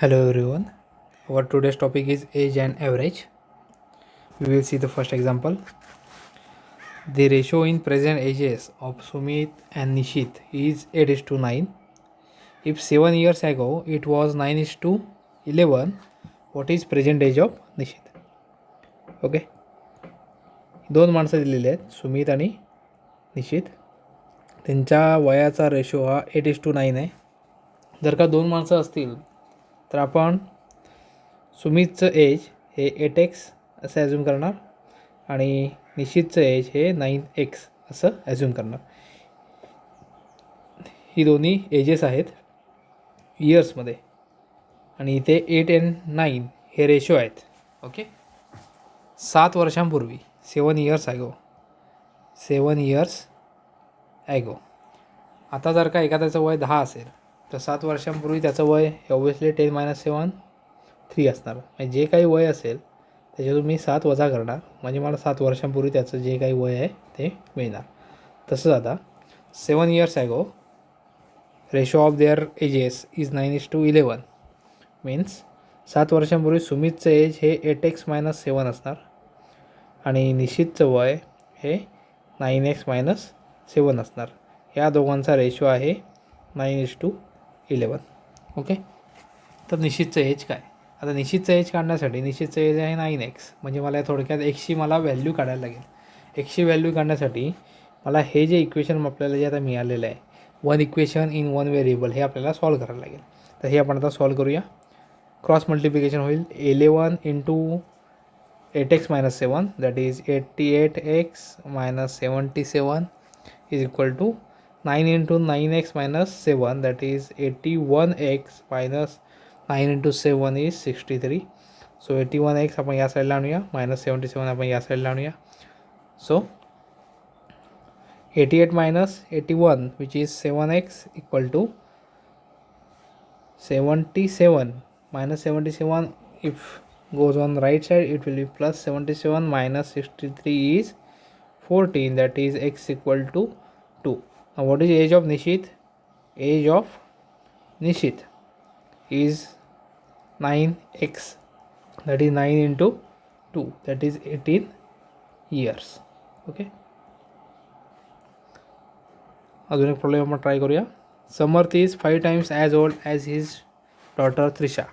Hello everyone. Our today's topic is age and average. We will see the first example. The ratio in present ages of Sumit and Nishit is 8:9. If 7 years ago it was 9:11, what is present age of Nishit? Okay, दोन माणसं दिलेली आहेत, सुमित आणि निशित. त्यांच्या वयाचा ratio हा 8:9 आहे. जर का दोन माणसं असतील तर आपण सुमितचं एज हे 8x असं ॲझ्युम करणार आणि निशितचं एज हे 9x असं ॲझ्युम करणार. ही दोन्ही एजेस आहेत इयर्समध्ये आणि इथे 8 and 9 हे रेशो आहेत. ओके, 7 वर्षांपूर्वी 7 years ॲगो. आता जर का एखाद्याचं वय 10 असेल तर 7 वर्षांपूर्वी त्याचं वय हे ऑब्व्हियसली 10 - 7 3 असणार. म्हणजे जे काही वय असेल त्याच्यातून मी 7 वजा करणार, म्हणजे मला 7 वर्षांपूर्वी त्याचं जे काही वय आहे ते मिळणार. तसंच आता 7 years ago ratio of their ages is 9:11. Means 7 वर्षांपूर्वी सुमितचं एज हे 8x - 7 असणार आणि निशितचं वय हे 9x - 7 असणार. या दोघांचा रेशो आहे 9:11. ओके, तर निशितचं एज काय? आता निशितचं एज काढण्यासाठी निशितचं एज आहे 9x, म्हणजे मला थोडक्यात एक्सची मला व्हॅल्यू काढायला लागेल. एक्सची व्हॅल्यू काढण्यासाठी मला हे जे इक्वेशन आपल्याला जे आता मिळालेलं आहे, one equation in one variable, हे आपल्याला सॉल्व करायला लागेल. तर हे आपण आता सॉल्व करूया. क्रॉस मल्टिप्लिकेशन होईल 11 × 8x - 7, that is 88x - 77 is equal to 9 × 9x - 7, that is 81x - 9 × 7 is 63. So 81x आपण या साईडला आणूया, -77 आपण या साईडला आणूया. So 88 - 81 which is 7x equal to 77 - 77. if goes on right side it will be plus 77 minus 63 is 14, that is x equal to 2. Now what is age of Nishit? Age of Nishit is 9x, that is 9 into 2, that is 18 years. Okay, अजून एक problem आपण try करूया. Samarth is 5 times as old as his daughter Trisha.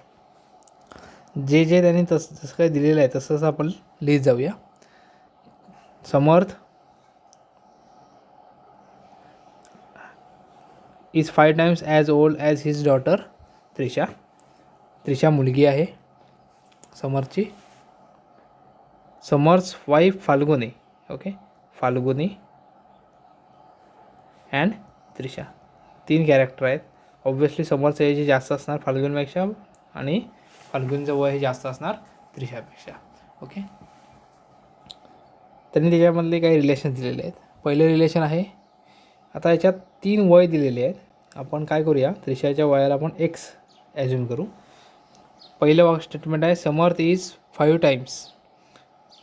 जे त्यांनी जसं काही दिलेलं आहे तसंच आपण लिहित जाऊया. Samarth is 5 times as old as his daughter Trisha. Trisha मुलगी आहे समर्थची. Samarth wife Falguni. Okay, Falguni and Trisha, 3 character आहेत. ऑब्व्हियसली समर्थचं एज जास्त असणार फाल्गुनीपेक्षा आणि फाल्गुनीचं वय हे जास्त असणार त्रिशापेक्षा. ओके, त्यांनी त्याच्यामधले काही रिलेशन दिलेले आहेत. पहिलं रिलेशन आहे, आता याच्यात 3 वय दिलेले आहेत. आपण काय करूया, त्रिशाच्या वयाला आपण एक्स ॲझ्युम करू. पहिलं स्टेटमेंट आहे Samarth is 5 times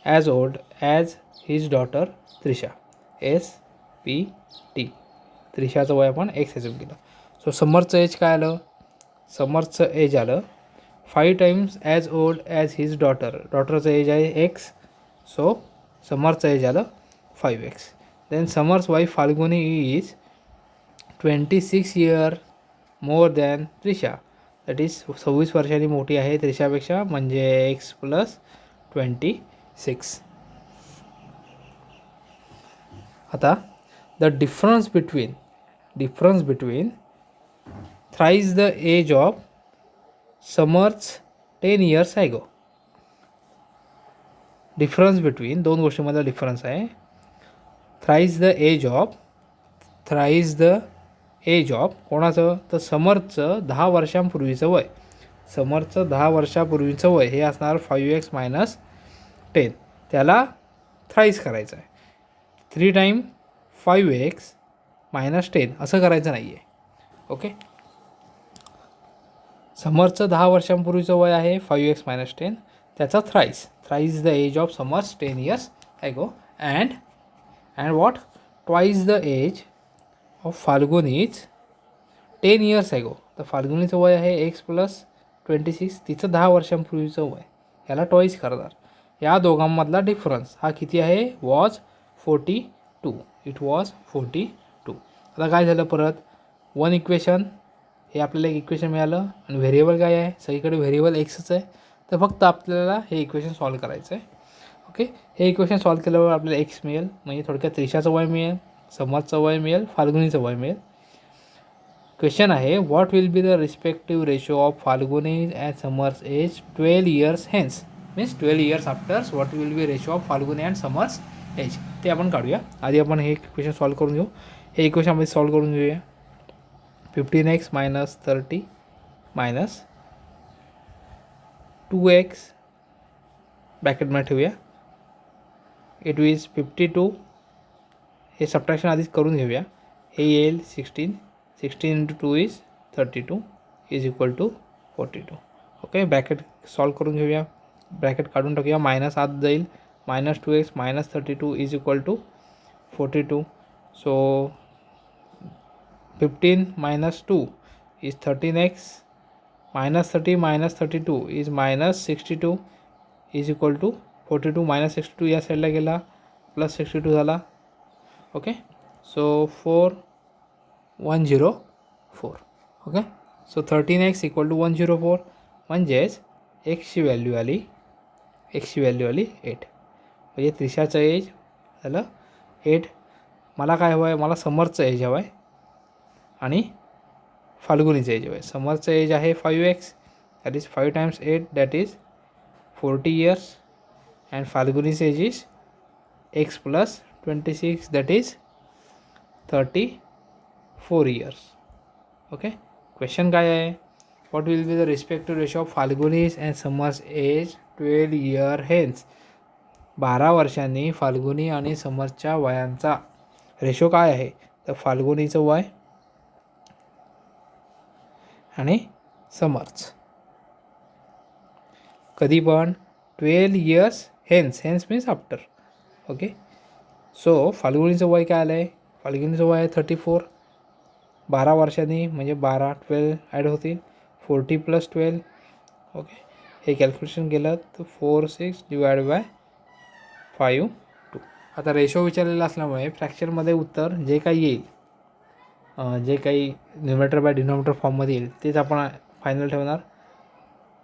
as old as his daughter Trisha. SPT. त्रिशाचं वय आपण एक्स ॲझ्युम केलं. सो समर्थचं एज काय आलं? समर्थचं एज आलं 5 times as old as his daughter. डॉटरचं एज आहे एक्स, सो समर्थचं एज आलं 5x. Then Samarth wife Falguni is 26 year more than Trisha, that is 26 वर्षांनी मोठी आहे त्रिशापेक्षा, म्हणजे x + 26. आता the difference between thrice the age of Samarth's 10 years ago. Difference between दोन गोष्टींमधला डिफरन्स आहे. थ्राइज द एज ऑफ कोणाचं? तर समर्थचं 10 वर्षांपूर्वीचं वय. समर्थचं 10 वर्षापूर्वीचं वय हे असणार 5x - 10. त्याला थ्राइज करायचं आहे. 3 times 5x - 10 असं करायचं नाही आहे. ओके, समर्थचं 10 वर्षांपूर्वीचं वय आहे 5x - 10, त्याचा thrice the age of Samarth 10 years ago. And what? Twice the age of Falguni is 10 years ago. तर फाल्गुनीचं वय आहे x + 26, तिचं 10 वर्षांपूर्वीचं वय, याला टॉईस करणार. या दोघांमधला डिफरन्स हा किती आहे? वॉज 42. It was 42. आता काय झालं परत? वन इक्वेशन, हे आपल्याला एक इक्वेशन मिळालं आणि व्हेरिएबल काय आहे? सगळीकडे व्हेरिएबल एक्सच आहे. तर फक्त आपल्याला हे इक्वेशन सॉल्व करायचं आहे. ओके, हे इक्वेशन सॉल्व केल्यावर आपल्याला एक्स मिळेल, म्हणजे थोडक्यात त्रिशाचं वय मिळेल, समरचं वय मिळेल, फाल्गुनीचं वय मिळेल. क्वेश्चन आहे, what will be the respective ratio of Falguni and Samarth's age 12 years hence? Means 12 years afters what will be ratio of Falguni and Samarth's age, ते आपण काढूया. आधी आपण हे इक्वेशन सॉल्व करून घेऊ. हे इक्वेशन आपण सॉल्व करून घेऊया. 15x - 30 मायनस 2x ब्रॅकेटमध्ये ठेवूया. It is 52. हे सबट्रॅक्शन आधीच करून घेऊया. हे येईल 16 × 2 is 32 is equal to 42. Okay, bracket solve करून घेऊया. ब्रॅकेट काढून टाकूया. मायनस आत जाईल. -2x - 32 is equal to 42. So 15 - 2 is 13x, -30 - 32 is -62 is equal to 42. -62 या साईडला गेला, +62 झाला. Okay, so 4104. Okay, so 13x equal to 104, म्हणजेच एक्सची व्हॅल्यू आली 8. म्हणजे त्रिशाचं एज झालं 8. मला काय हवं आहे? मला समरचं एज हवं आहे आणि फाल्गुनीचं एज हवं आहे. समरचं एज आहे 5x, that is 5 × 8, that is 40 years. And फाल्गुनीचं age is x + 26, that is 34 years. Okay, question काय आहे? What will be the respective ratio of Falguni's and Samarth's age 12 year hence? 12 वर्षांनी फाल्गुनी आणि समरच्या वयांचा रेशो काय आहे? तर फाल्गुनीचं वय आणि समर्स कधी पण 12 years hence means after. Okay, so फाल्गुनीचं वय काय आलं आहे? फाल्गुनीचं वय आहे 34. 12 वर्षांनी म्हणजे 12 ॲड होतील, 40 + 12. ओके, हे कॅल्क्युलेशन केलं तर 46 / 5 2. आता रेशो विचारलेला असल्यामुळे फ्रॅक्चरमध्ये उत्तर जे काही येईल, जे काही न्युमरेटर बाय डिनॉमिनेटर फॉर्ममध्ये येईल तेच आपण फायनल ठेवणार.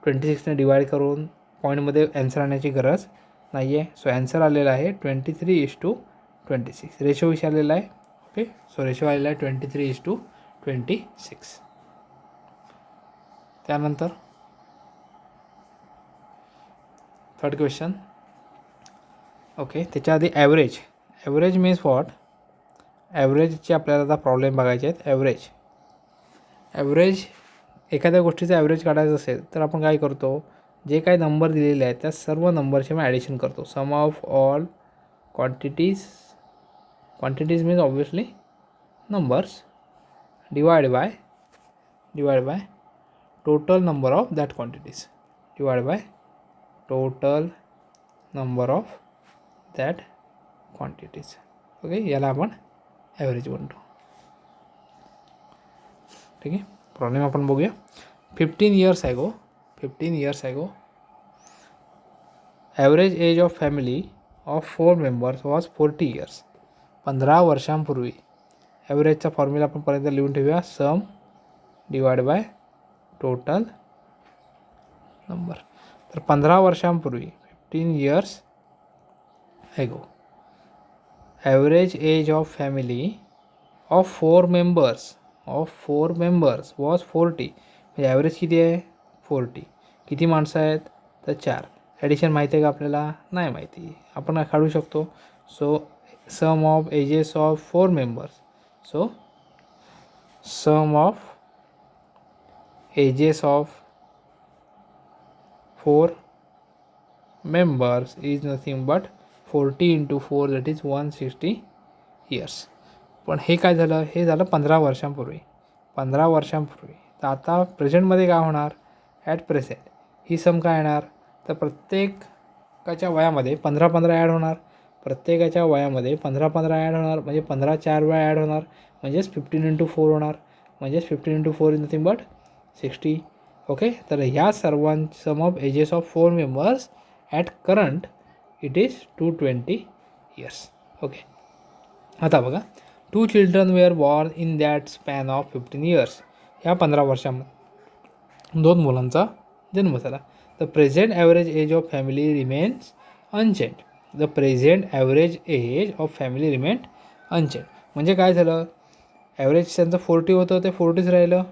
26ने डिवाईड करून पॉईंटमध्ये ॲन्सर आणण्याची गरज नाही आहे. सो ॲन्सर आलेला आहे 23:26. रेशो विचारलेला आहे. ओके, सो रेशो आलेला आहे 23:26. त्यानंतर थर्ड क्वेश्चन. ओके, त्याच्या आधी ॲव्हरेज मीन्स व्हॉट? ॲव्हरेजचे आपल्याला आता प्रॉब्लेम बघायचे आहेत. ॲव्हरेज एखाद्या गोष्टीचं ॲव्हरेज काढायचं असेल तर आपण काय करतो? जे काही नंबर दिलेले आहेत त्या सर्व नंबरचे मी ॲडिशन करतो. Sum of all quantities means obviously numbers divide by total number of that quantities divide by total number of that quantities. Okay, याला आपण ॲव्हरेज म्हणतो. ठीक आहे, प्रॉब्लेम आपण बघूया. 15 years ago average age of family of 4 members was 40 years. 15 वर्षांपूर्वी ॲव्हरेजचा formula आपण पर्यंत लिहून ठेवूया. Sum divide by total number. तर 15 वर्षांपूर्वी 15 years ago average age of family of 4 members was 40. म्हणजे ॲव्हरेज किती आहे? 40. किती माणसं आहेत? तर 4. ॲडिशन माहिती आहे का आपल्याला? नाही माहिती. आपण काढू शकतो. So sum of ages of 4 members. So sum of ages of 4 members is nothing but 40 × 4, that is 160 years. पण हे काय झालं? हे झालं 15 वर्षांपूर्वी. तर आता प्रेझेंटमध्ये काय होणार? ॲट प्रेझेंट ही सम काय येणार? तर प्रत्येकाच्या वयामध्ये 15 ॲड होणार. प्रत्येकाच्या वयामध्ये 15 ॲड होणार, म्हणजे 15 4 वेळा ॲड होणार, म्हणजेच 15 × 4 होणार. म्हणजेच 15 × 4 इज नथिंग बट 60. ओके, तर ह्या सर्वांची sum of ages of 4 members at current it is 220 years. Okay, आता बघा, 2 children were born in that span of 15 years. ह्या 15 वर्षामध्ये 2 मुलांचा जन्म झाला. The present average age of family remains unchange. The present average age of family remained unchange. म्हणजे काय झालं, ॲव्हरेज त्यांचं 40 होतं ते 40च राहिलं,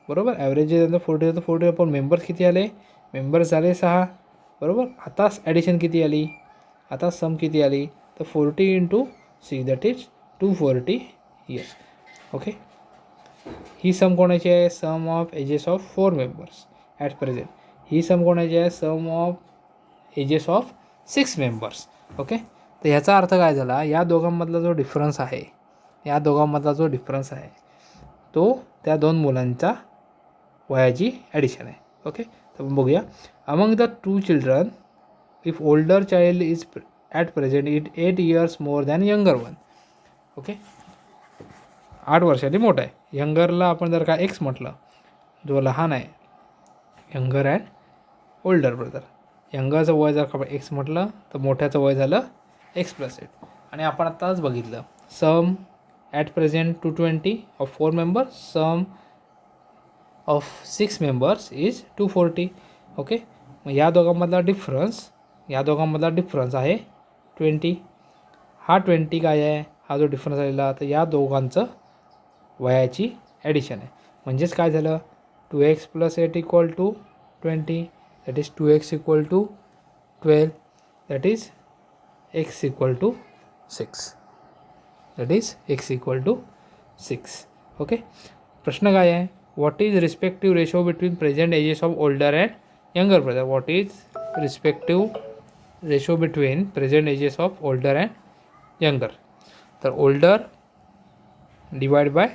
बरोबर. ॲव्हरेज जे त्यांचं 40 होतं 40, पण मेंबर्स किती आले, मेंबर्स झाले 6, बरोबर. आता ॲडिशन किती आली, आता सम किती आली, तर 40 × 6 दॅट इज 240 इयर्स. ओके, ही सम कोणाची आहे, sum of ages of 4 members at present. ही सम कोणाची आहे, sum of ages of 6 members. Okay, तर ह्याचा अर्थ काय झाला, या दोघांमधला जो डिफरन्स आहे, या दोघांमधला जो डिफरन्स आहे तो त्या 2 मुलांच्या वयाची ॲडिशन आहे. ओके, तर बघूया. Among the 2 children if older child is at present it 8 years more than younger one. Okay, 8 वर्षांनी मोठा आहे. यंगरला आपण जर का एक्स म्हटलं, जो लहान आहे, यंगर अँड ओल्डर ब्रदर, यंगरचं वय जर का आपण एक्स म्हटलं तर मोठ्याचं वय झालं x+8. आणि आपण आत्ताच बघितलं, sum at present 220 of 4 members, sum of 6 members is 240. Okay, मग या दोघांमधला डिफरन्स आहे 20. हा 20 काय आहे, हा जो डिफरन्स आलेला, तर या दोघांचं वयाची ॲडिशन आहे. म्हणजेच काय झालं, 2x + 8 = 20, that is 2x = 12, that is x = 6, that is x = 6. Okay, प्रश्न काय आहे, what is respective ratio between present ages of older and younger brother. What is respective ratio between present ages of older and younger. तर older divide by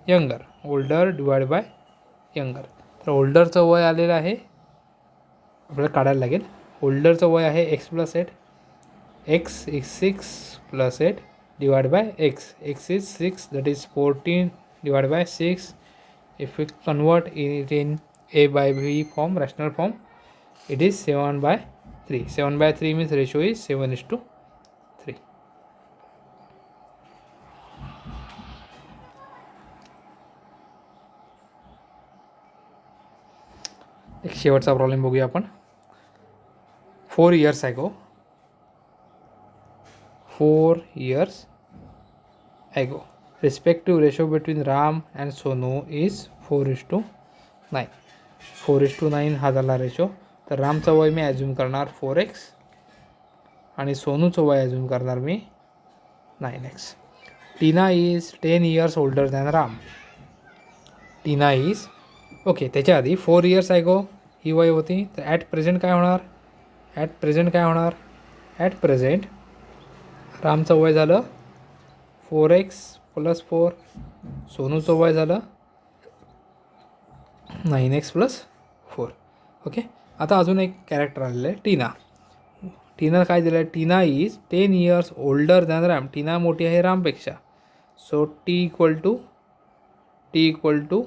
younger, older divide by younger. तर ओल्डरचं वय आलेलं आहे, आपल्याला काढायला लागेल. ओल्डरचं वय आहे x+8, x is 6 + 8 divided by x. x is 6, that is 14 divided by 6. If we convert it in a/b form, rational form, it is 7/3. 7/3 means ratio is 7:3. एक शेवटचा प्रॉब्लेम बघूया आपण. 4 years ago, 4 years ago, respective ratio between Ram and Sonu is 4:9. 4:9 हा झाला ratio. तर रामचं वय मी assume करणार 4x आणि सोनूचं वय ॲज्युम करणार मी 9x. Tina is 10 years older than Ram. Tina is, okay, त्याच्या आधी 4 years ago ही वय होती, तर ॲट प्रेझेंट काय होणार, ॲट प्रेझेंट रामचं वय झालं 4x + 4, सोनूचं वय झालं 9x + 4. ओके, आता अजून एक कॅरेक्टर आलेलं आहे टीना. टीना काय दिलं आहे, Tina is 10 years older than Ram. Tina मोठी आहे रामपेक्षा. So t equal to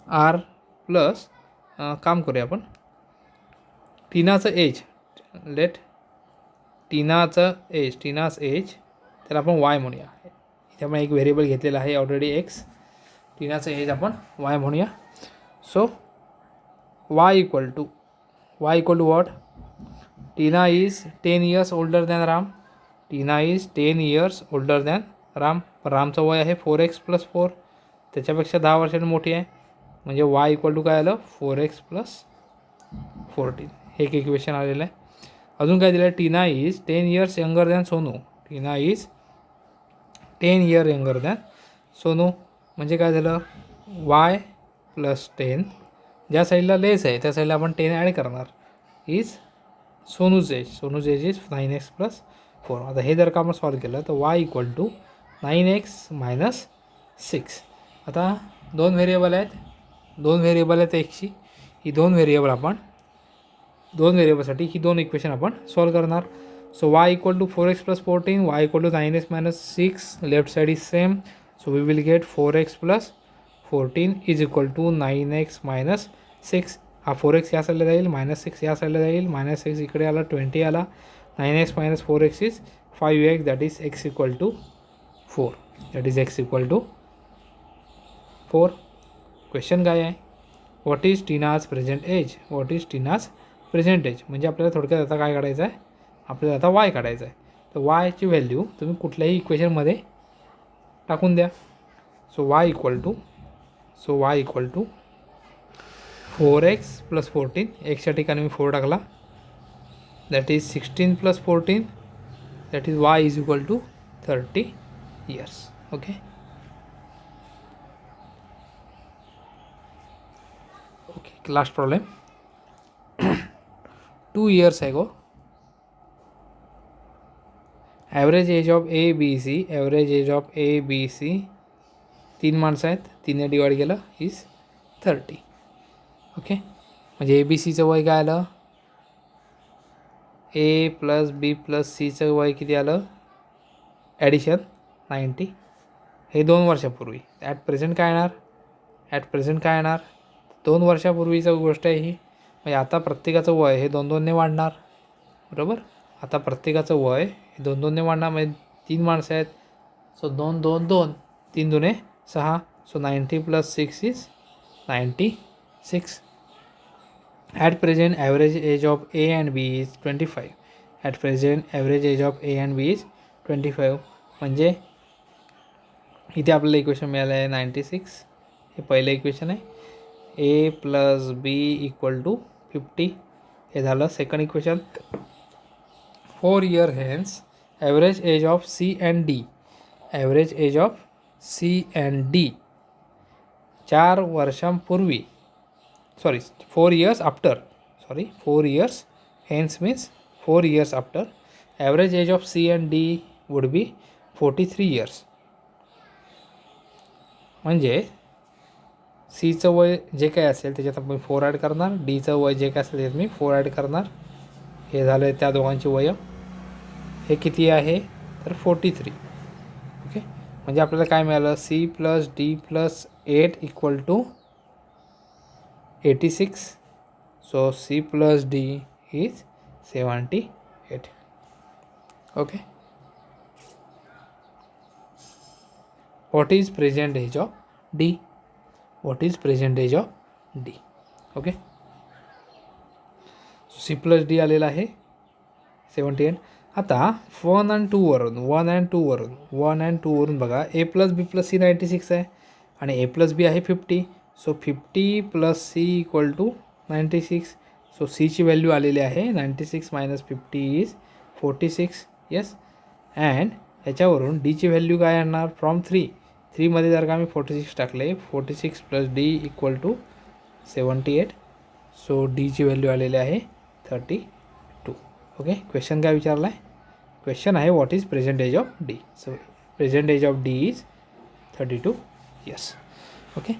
r plus, काम करूया आपण, टीनाचं एज, टीनाज एज त्याला आपण y म्हणूया. इथे आपण एक व्हेरिएबल घेतलेला आहे ऑलरेडी x. टीनाचं एज आपण y म्हणूया. So y equal to what, Tina is 10 years older than Ram. Tina is 10 years older than Ram. रामचं वय आहे 4x + 4, त्याच्यापेक्षा 10 वर्षांनी मोठी आहे. म्हणजे y इक्वल टू काय आलं, 4x + 14. हे एक इक्वेशन आलेलं आहे. अजून काय दिलं आहे, Tina is 10 years younger than Sonu. Tina is 10 year younger than Sonu. म्हणजे काय झालं, y + 10, ज्या साईडला लेस आहे त्या साईडला आपण 10 ॲड करणार, इज सोनूज एज इज 9x + 4. आता हे जर का आपण सॉल्व केलं तर y इक्वल टू 9x - 6. आता दोन व्हेरिएबल आहेत एक्सची. ही दोन व्हेरिएबलसाठी ही दोन इक्वेशन आपण सॉल्व करणार. So y equal to 4x + 14, y equal to 9x - 6. Left side is same, so we will get 4x + 14 is equal to 9x minus 6. हा 4x या साईडला जाईल, -6 या साईडला जाईल, -6 इकडे आला, 20 आला. 9x minus 4x is 5x, that is x equal to 4. That is x equal to 4. Question काय आहे? What is Tina's present age? What is Tina's present age म्हणजे आपल्याला थोडक्यात आता काय काढायचं आहे? आपल्याला आता वाय काढायचं आहे. तर वायची व्हॅल्यू तुम्ही कुठल्याही इक्वेशनमध्ये टाकून द्या. So y equal to 4x plus 14. एक्सच्या ठिकाणी मी 4 टाकला, that is 16 plus 14, that is y is equal to 30 years. Okay, last problem. 2 years ago, average age of A B C, average age of A B C 3 माणसं आहेत, 3ने divide केलं is 30. Okay, म्हणजे A बी सीचं वय काय आलं? ए plus B plus सीचं वय किती आलं? ॲडिशन 90. हे 2 वर्षापूर्वी. ॲट प्रेझेंट काय येणार? 2 वर्षापूर्वीचं गोष्ट आहे ही. म्हणजे आता प्रत्येकाचं वय हे 2-2ने वाढणार, बरोबर? आता प्रत्येकाचं वय हे 2-2ने वाढणार, म्हणजे 3 माणसं आहेत. सो 2 2 2, 3 दुने 6. So 90 plus 6 is 96. At present average age of A and B is 25. At present average age of A and B is 25. म्हणजे इथे आपल्याला इक्वेशन मिळालं आहे 96. हे पहिलं इक्वेशन आहे. A plus B equal to 50. हे झालं second equation. 4 year hence average age of C and D, average age of C and D 4 वर्षांपूर्वी, 4 years after, 4 years hence means 4 years after, average age of C and D would be 43 years. म्हणजे सीचं वय जे काय असेल त्याच्यात आपण 4 add करणार, डीचं वय जे काय असेल त्याच्यात मी 4 ॲड करणार. हे झालं त्या दोघांची वय. हे किती आहे? तर 43. ओके, म्हणजे आपल्याला काय मिळालं? C plus D plus 8 equal to 86. So C plus D is 78. Okay, what is present age of D? What is present age of D? Okay, C plus D आलेला आहे 78. आता 1 and 2 वरून बघा, A plus B plus C 96 आहे आणि A plus B आहे 50. So 50 plus C equal to 96. So सीची value आलेली आहे 96 मायनस 50 इज 46. येस, अँड ह्याच्यावरून डीची व्हॅल्यू काय आणणार? फ्रॉम 3मध्ये जर का मी 46 टाकले, 46 plus D equal to 78. So डीची व्हॅल्यू आलेली आहे 32. ओके, क्वेश्चन काय विचारला आहे? क्वेश्चन आहे what is present age of D. So present age of D is 32 years. Okay,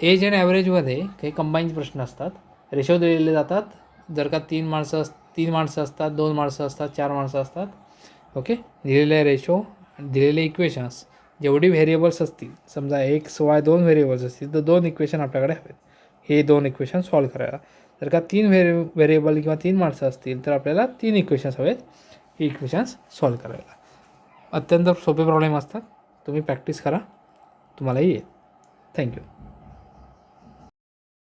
age and ॲव्हरेजमध्ये काही कंबाईन्ड प्रश्न असतात, रेशो दिलेले जातात. जर का 3 माणसं असतात, 2 माणसं असतात, 4 माणसं असतात. ओके, दिलेले रेशो, दिलेले इक्वेशन्स, जेवढी व्हेरिएबल्स असतील, समजा x y 2 व्हेरिएबल्स असतील तर 2 इक्वेशन आपल्याकडे हवेत हे 2 इक्वेशन सॉल्व्ह करायला. जर का 3 व्हेरिएबल किंवा 3 माणसं असतील तर आपल्याला 3 इक्वेशन्स हवेत ही इक्वेशन्स सॉल्व्ह करायला. अत्यंत सोपे प्रॉब्लेम असतात, तुम्ही प्रॅक्टिस करा, तुम्हालाही येईल. थँक्यू.